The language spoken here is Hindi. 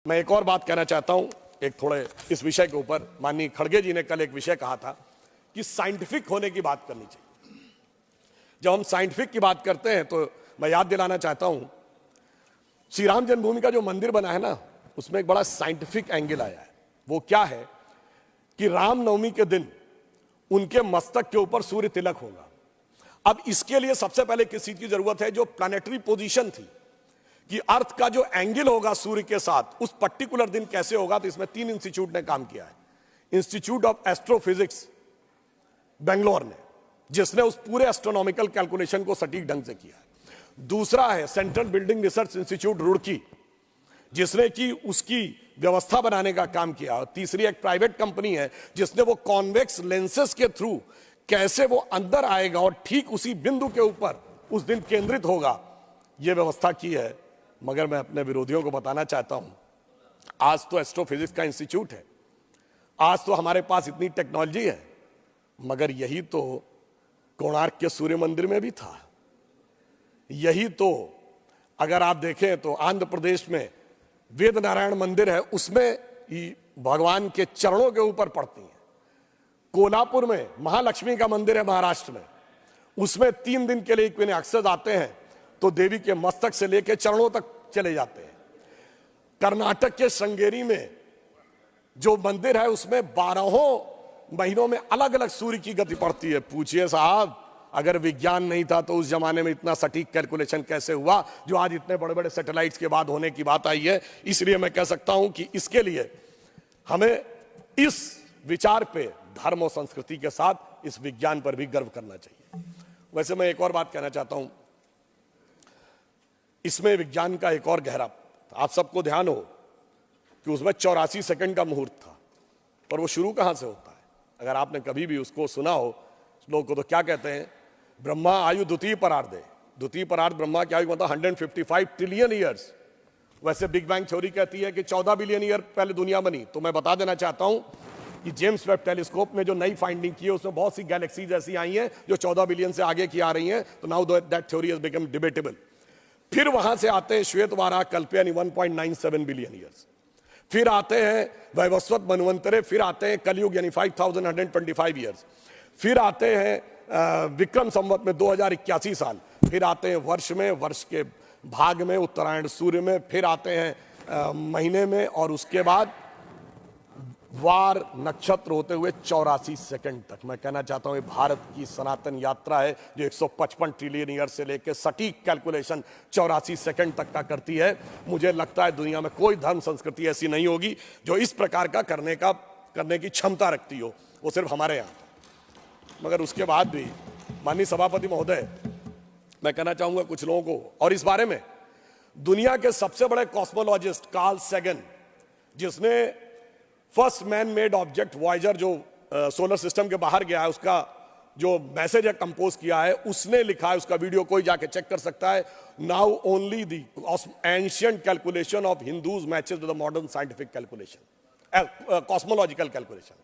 मैं एक और बात कहना चाहता हूं, एक थोड़े इस विषय के ऊपर। माननीय खड़गे जी ने कल एक विषय कहा था कि साइंटिफिक होने की बात करनी चाहिए। जब हम साइंटिफिक की बात करते हैं तो मैं याद दिलाना चाहता हूं, श्री राम जन्मभूमि का जो मंदिर बना है ना, उसमें एक बड़ा साइंटिफिक एंगल आया है। वो क्या है कि रामनवमी के दिन उनके मस्तक के ऊपर सूर्य तिलक होगा। अब इसके लिए सबसे पहले किस चीज की जरूरत है? जो प्लैनेटरी पोजीशन थी कि अर्थ का जो एंगल होगा सूर्य के साथ, उस पर्टिकुलर दिन कैसे होगा। तो इसमें 3 इंस्टीट्यूट ने काम किया है। इंस्टीट्यूट ऑफ एस्ट्रोफिजिक्स बेंगलोर ने, जिसने उस पूरे एस्ट्रोनॉमिकल कैलकुलेशन को सटीक ढंग से किया है। दूसरा है central building research institute Roorkee, जिसने कि उसकी व्यवस्था बनाने का काम किया। और तीसरी एक प्राइवेट कंपनी है जिसने वो कॉन्वेक्स लेंसेस के थ्रू कैसे वो अंदर आएगा और ठीक उसी बिंदु के ऊपर उस दिन केंद्रित होगा, ये व्यवस्था की है। मगर मैं अपने विरोधियों को बताना चाहता हूं, आज तो एस्ट्रोफिजिक्स का इंस्टीट्यूट है, आज तो हमारे पास इतनी टेक्नोलॉजी है, मगर यही तो कोणार्क के सूर्य मंदिर में भी था। यही तो अगर आप देखें तो आंध्र प्रदेश में वेद नारायण मंदिर है, उसमें भगवान के चरणों के ऊपर पड़ती है। कोल्हापुर में महालक्ष्मी का मंदिर है महाराष्ट्र में, उसमें 3 दिन के लिए इक्विनॉक्सेस आते हैं तो देवी के मस्तक से लेकर चरणों तक चले जाते हैं। कर्नाटक के श्रृंगेरी में जो मंदिर है उसमें 12 महीनों में अलग अलग सूर्य की गति पड़ती है। पूछिए साहब, अगर विज्ञान नहीं था तो उस जमाने में इतना सटीक कैलकुलेशन कैसे हुआ जो आज इतने बड़े बड़े सैटेलाइट्स के बाद होने की बात आई है। इसलिए मैं कह सकता हूं कि इसके लिए हमें इस विचार पे धर्म और संस्कृति के साथ इस विज्ञान पर भी गर्व करना चाहिए। वैसे मैं एक और बात कहना चाहता हूं, इसमें विज्ञान का एक और गहरा, आप सबको ध्यान हो कि उसमें 84 सेकंड का मुहूर्त था, पर वो शुरू कहां से होता है? अगर आपने कभी भी उसको सुना हो, लोग को तो क्या कहते हैं, ब्रह्मा आयु द्वितीय परार्धे। द्वितीय परार्ध ब्रह्मा की आयु मतलब 155 ट्रिलियन ईयर्स। वैसे बिग बैंग थ्योरी कहती है कि 14 बिलियन ईयर पहले दुनिया बनी। तो मैं बता देना चाहता हूं कि जेम्स वेब टेलीस्कोप में जो नई फाइंडिंग की है उसमें बहुत सी गैलेक्सीज ऐसी आई हैं जो 14 बिलियन से आगे की आ रही हैं। तो now that theory has become debatable. फिर वहां से आते हैं श्वेत वाराह कल्प यानी 1.97 बिलियन ईयर्स। फिर आते हैं वैवस्वत मनवंतरे, फिर आते हैं कलयुग यानी 5125 ईयर्स। फिर आते हैं विक्रम संवत में 2081 साल। फिर आते हैं वर्ष में, वर्ष के भाग में, उत्तरायण सूर्य में। फिर आते हैं महीने में, और उसके बाद वार नक्षत्र होते हुए 84 सेकंड तक। मैं कहना चाहता हूं ये भारत की सनातन यात्रा है जो 155 ट्रिलियन ईयर से लेकर सटीक कैलकुलेशन 84 सेकंड तक का करती है। मुझे लगता है दुनिया में कोई धर्म संस्कृति ऐसी नहीं होगी जो इस प्रकार का करने की क्षमता रखती हो, वो सिर्फ हमारे यहाँ। मगर उसके बाद भी माननीय सभापति महोदय, मैं कहना चाहूंगा कुछ लोगों को, और इस बारे में दुनिया के सबसे बड़े कॉस्मोलॉजिस्ट कार्ल सैगन, जिसने first man made object Voyager जो सोलर सिस्टम के बाहर गया है, उसका जो मैसेज है कंपोज किया है, उसने लिखा है, उसका वीडियो कोई जाके चेक कर सकता है। Now only the ancient calculation of Hindus matches with the modern scientific calculation, cosmological calculation.